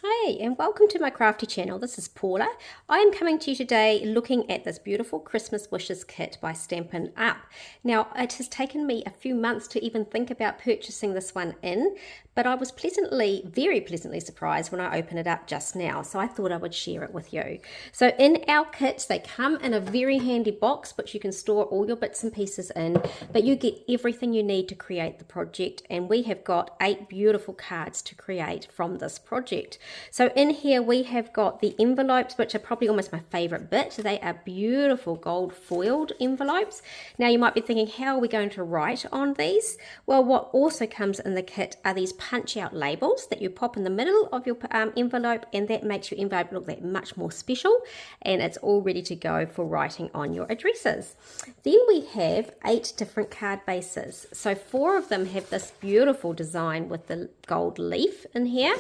Hey, and welcome to my crafty channel. This is Paula. I am coming to you today looking at this beautiful Christmas Wishes kit by Stampin' Up. Now, it has taken me a few months to even think about purchasing this one in, but I was very pleasantly surprised when I opened it up just now, so I thought I would share it with you. So in our kits, they come in a very handy box, which you can store all your bits and pieces in, but you get everything you need to create the project, and we have got 8 beautiful cards to create from this project. So in here we have got the envelopes, which are probably almost my favorite bit. They are beautiful gold foiled envelopes. Now you might be thinking, how are we going to write on these? Well, what also comes in the kit are these punch out labels that you pop in the middle of your envelope, and that makes your envelope look that much more special, and it's all ready to go for writing on your addresses. Then we have 8 different card bases. So 4 of them have this beautiful design with the gold leaf in here,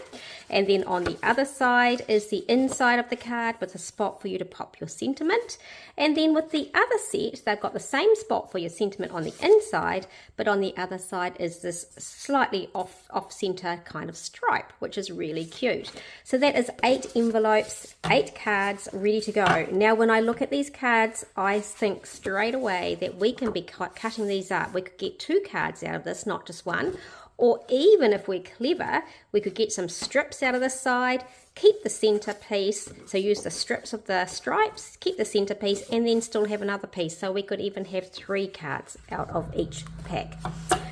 and then on the other side is the inside of the card with a spot for you to pop your sentiment. And then with the other set, they've got the same spot for your sentiment on the inside, but on the other side is this slightly off center kind of stripe, which is really cute. So that is 8 envelopes, 8 cards ready to go. Now when I look at these cards, I think straight away that we can be cutting these up. We could get 2 cards out of this, not just one. Or even if we're clever, we could get some strips out of the side, keep the center piece, so use the strips of the stripes, keep the center piece, and then still have another piece. So we could even have 3 cards out of each pack.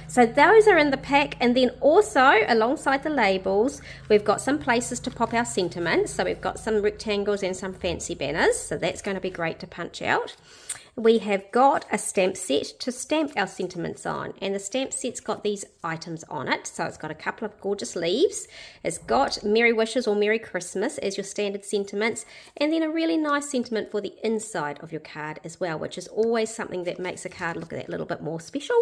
So those are in the pack, and then also alongside the labels, we've got some places to pop our sentiments. So we've got some rectangles and some fancy banners, so that's going to be great to punch out. We have got a stamp set to stamp our sentiments on, and the stamp set's got these items on it. So it's got a couple of gorgeous leaves, it's got Merry Wishes or Merry Christmas as your standard sentiments, and then a really nice sentiment for the inside of your card as well, which is always something that makes a card look a little bit more special.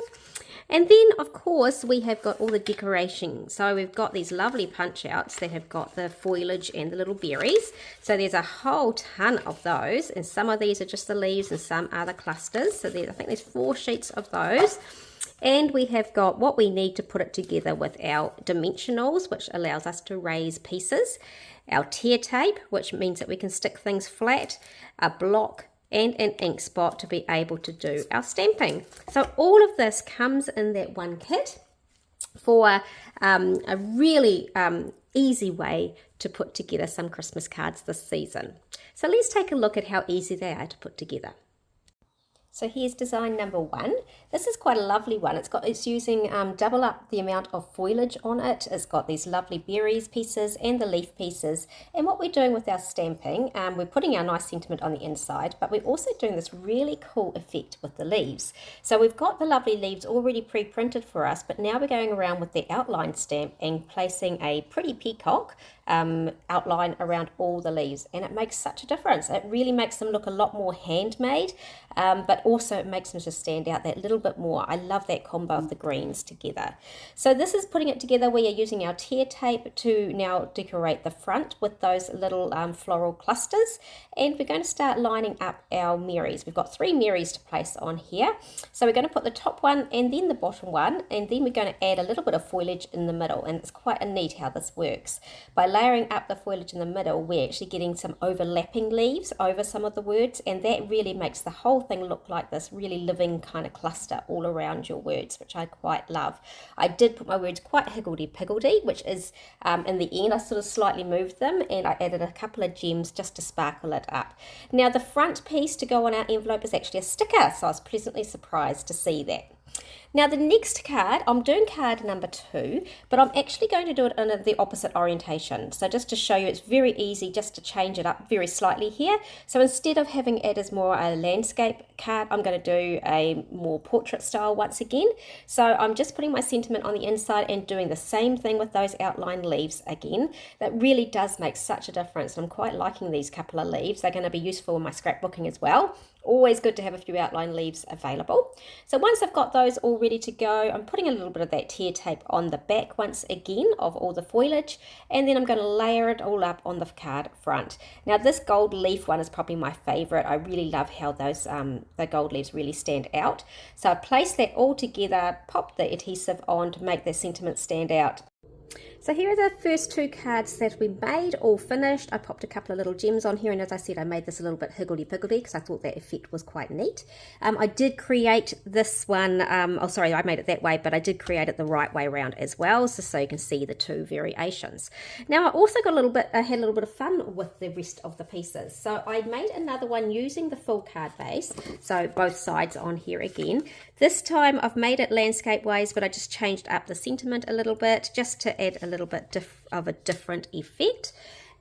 And then of course we have got all the decoration. So we've got these lovely punch outs that have got the foliage and the little berries. So there's a whole ton of those, and some of these are just the leaves and some are the clusters. So I think there's 4 sheets of those. And we have got what we need to put it together with our dimensionals, which allows us to raise pieces, our tear tape, which means that we can stick things flat, a block, and an ink spot to be able to do our stamping. So all of this comes in that one kit for a really easy way to put together some Christmas cards this season. So let's take a look at how easy they are to put together. So here's design number 1. This is quite a lovely one. It's using double up the amount of foliage on it. It's got these lovely berries pieces and the leaf pieces. And what we're doing with our stamping, we're putting our nice sentiment on the inside, but we're also doing this really cool effect with the leaves. So we've got the lovely leaves already pre-printed for us, but now we're going around with the outline stamp and placing a pretty peacock outline around all the leaves, and it makes such a difference. It really makes them look a lot more handmade, but also it makes them just stand out that little bit more. I love that combo of the greens together. So this is putting it together. We are using our tear tape to now decorate the front with those little floral clusters, and we're going to start lining up our Marys. We've got 3 Marys to place on here. So we're going to put the top one and then the bottom one, and then we're going to add a little bit of foliage in the middle, and it's quite neat how this works. By layering up the foliage in the middle, we're actually getting some overlapping leaves over some of the words, and that really makes the whole thing look like this really living kind of cluster all around your words, which I quite love. I did put my words quite higgledy-piggledy, which is in the end I sort of slightly moved them, and I added a couple of gems just to sparkle it up. Now the front piece to go on our envelope is actually a sticker, so I was pleasantly surprised to see that. Now the next card, I'm doing card number 2, but I'm actually going to do it in the opposite orientation. So just to show you, it's very easy just to change it up very slightly here. So instead of having it as more a landscape card, I'm going to do a more portrait style once again. So I'm just putting my sentiment on the inside and doing the same thing with those outline leaves again. That really does make such a difference. I'm quite liking these couple of leaves. They're going to be useful in my scrapbooking as well. Always good to have a few outline leaves available. So once I've got those all ready to go, I'm putting a little bit of that tear tape on the back once again of all the foliage, and then I'm going to layer it all up on the card front. Now this gold leaf one is probably my favorite. I really love how those the gold leaves really stand out. So I place that all together, pop the adhesive on to make the sentiment stand out. So here are the first 2 cards that we made, all finished. I popped a couple of little gems on here, and as I said, I made this a little bit higgledy-piggledy because I thought that effect was quite neat. I did create this one, oh sorry, I made it that way, but I did create it the right way around as well, so you can see the 2 variations. Now I also got I had a little bit of fun with the rest of the pieces. So I made another one using the full card base, so both sides on here again. This time I've made it landscape ways, but I just changed up the sentiment a little bit just to add a little bit of a different effect.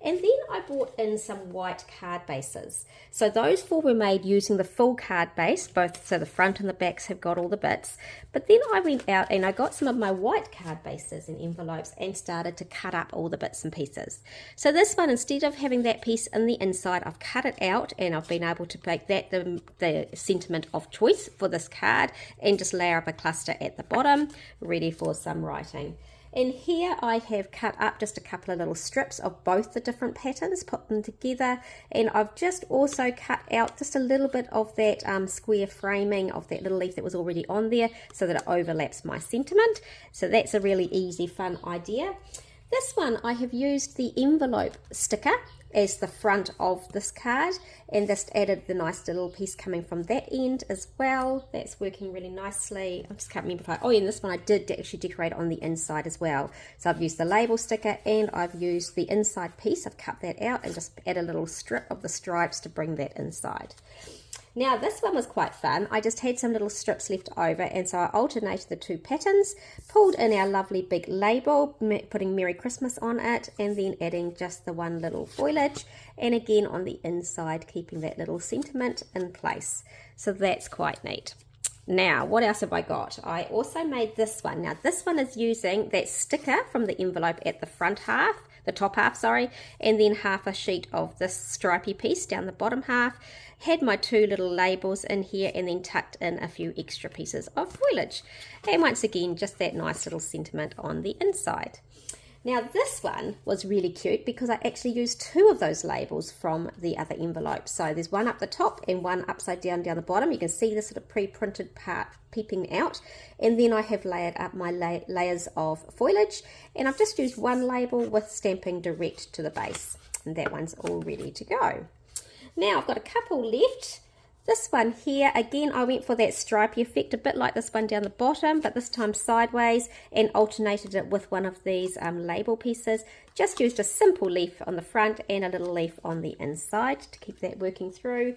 And then I brought in some white card bases. So those 4 were made using the full card base, both so the front and the backs have got all the bits. But then I went out and I got some of my white card bases and envelopes and started to cut up all the bits and pieces. So this one, instead of having that piece in the inside, I've cut it out and I've been able to make that the sentiment of choice for this card and just layer up a cluster at the bottom, ready for some writing. And here I have cut up just a couple of little strips of both the different patterns, put them together, and I've just also cut out just a little bit of that square framing of that little leaf that was already on there so that it overlaps my sentiment. So that's a really easy, fun idea. This one I have used the envelope sticker as the front of this card and just added the nice little piece coming from that end as well. That's working really nicely. I just can't remember if I, oh yeah, and this one I did actually decorate on the inside as well. So I've used the label sticker and I've used the inside piece. I've cut that out and just add a little strip of the stripes to bring that inside. Now this one was quite fun. I just had some little strips left over, and so I alternated the 2 patterns, pulled in our lovely big label, putting Merry Christmas on it, and then adding just the one little foliage, and again on the inside keeping that little sentiment in place. So that's quite neat. Now, what else have I got? I also made this one. Now this one is using that sticker from the envelope at the front half, the top half, sorry, and then half a sheet of this stripy piece down the bottom half. Had my 2 little labels in here and then tucked in a few extra pieces of foliage. And once again, just that nice little sentiment on the inside. Now this one was really cute because I actually used 2 of those labels from the other envelope. So there's one up the top and one upside down the bottom. You can see the sort of pre-printed part peeping out. And then I have layered up my layers of foliage. And I've just used one label with stamping direct to the base. And that one's all ready to go. Now I've got a couple left. This one here, again, I went for that stripy effect, a bit like this one down the bottom, but this time sideways, and alternated it with one of these label pieces. Just used a simple leaf on the front and a little leaf on the inside to keep that working through.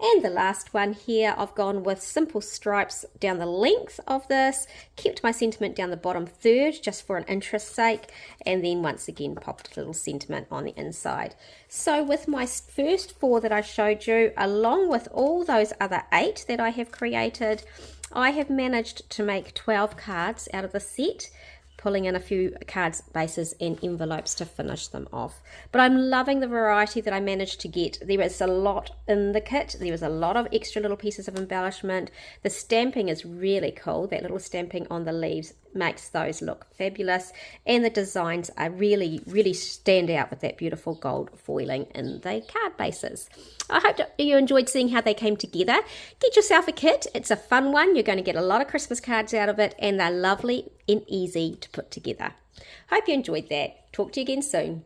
And the last one here, I've gone with simple stripes down the length of this, kept my sentiment down the bottom third just for an interest's sake, and then once again popped a little sentiment on the inside. So with my first 4 that I showed you, along with all those other 8 that I have created, I have managed to make 12 cards out of the set, pulling in a few cards, bases and envelopes to finish them off. But I'm loving the variety that I managed to get. There is a lot in the kit. There was a lot of extra little pieces of embellishment. The stamping is really cool. That little stamping on the leaves makes those look fabulous, and the designs are really stand out with that beautiful gold foiling in the card bases. I hope you enjoyed seeing how they came together. Get yourself a kit. It's a fun one. You're going to get a lot of Christmas cards out of it, and they're lovely and easy to put together. Hope you enjoyed that. Talk to you again soon.